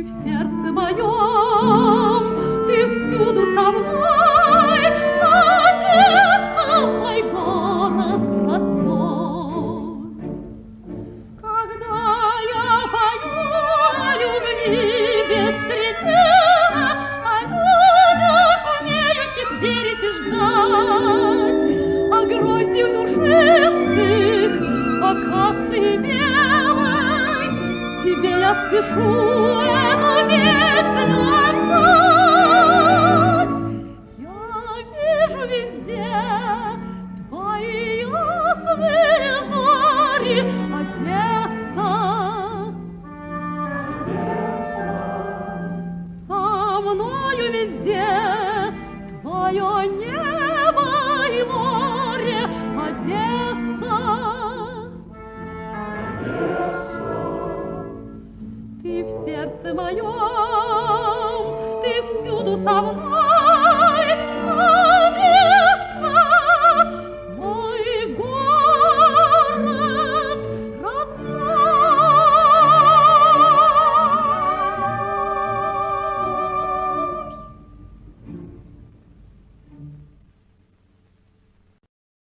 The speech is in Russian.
Ты в сердце моем, ты всюду со мной, Одесса, мой город родной. Когда я пою о любви без предела, о людях, умеющих верить и ждать, о грозди в душе стых, акации белой, тебе я спешу эту песню отдать. Я вижу везде твои ясные зори, Одесса. Со мною везде твое небо и море, Одесса. Ты в сердце моем, ты всюду со мной.